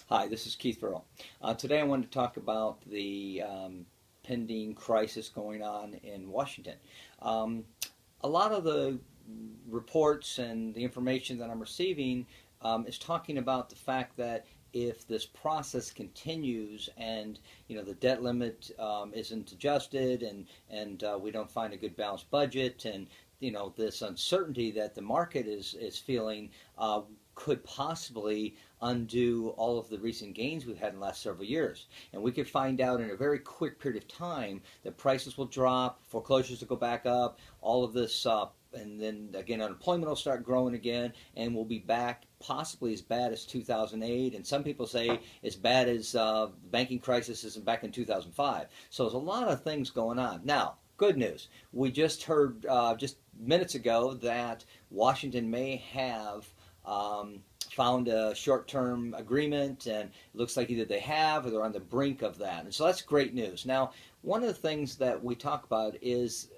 Hi, this is Keith Furrow. Today I want to talk about the pending crisis going on in Washington. Um, a lot of the reports and the information that I'm receiving is talking about the fact that if this process continues and the debt limit isn't adjusted and we don't find a good balanced budget and this uncertainty that the market is feeling could possibly undo all of the recent gains we've had in the last several years. And we could find out in a very quick period of time that prices will drop, foreclosures will go back up, all of this, and then again unemployment will start growing again, and we'll be back possibly as bad as 2008, and some people say as bad as the banking crisis is back in 2005. So there's a lot of things going on. Now, good news. We just heard just minutes ago that Washington may have found a short-term agreement, and it looks like either they have or they're on the brink of that. And so that's great news. Now, one of the things that we talk about is,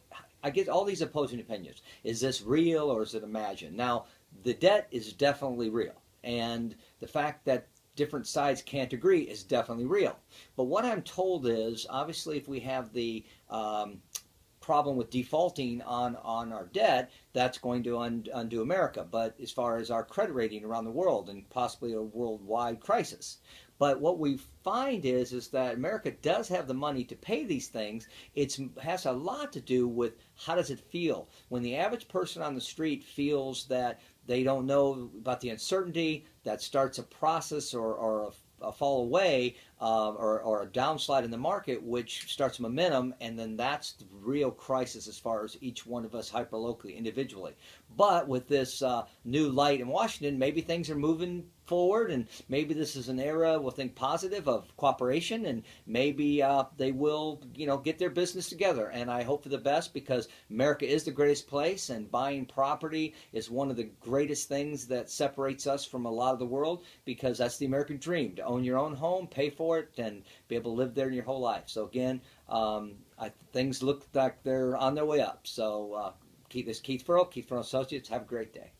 I get all these opposing opinions. Is this real or is it imagined? Now, the debt is definitely real, and the fact that different sides can't agree is definitely real. But what I'm told is, obviously, if we have the problem with defaulting on our debt, that's going to undo America. But as far as our credit rating around the world and possibly a worldwide crisis. But what we find is that America does have the money to pay these things. It has a lot to do with how does it feel. When the average person on the street feels that they don't know about the uncertainty, that starts a process or a fall away or a downslide in the market, which starts momentum, and then that's the real crisis as far as each one of us hyperlocally, individually. But with this new light in Washington, maybe things are moving forward, and maybe this is an era we'll think positive of cooperation, and maybe they will get their business together. And I hope for the best, because America is the greatest place, and buying property is one of the greatest things that separates us from a lot of the world, because that's the American dream, to own your own home, pay for it, and be able to live there in your whole life. So again, things look like they're on their way up. So this is Keith Furrow, Keith Furrow Associates. Have a great day.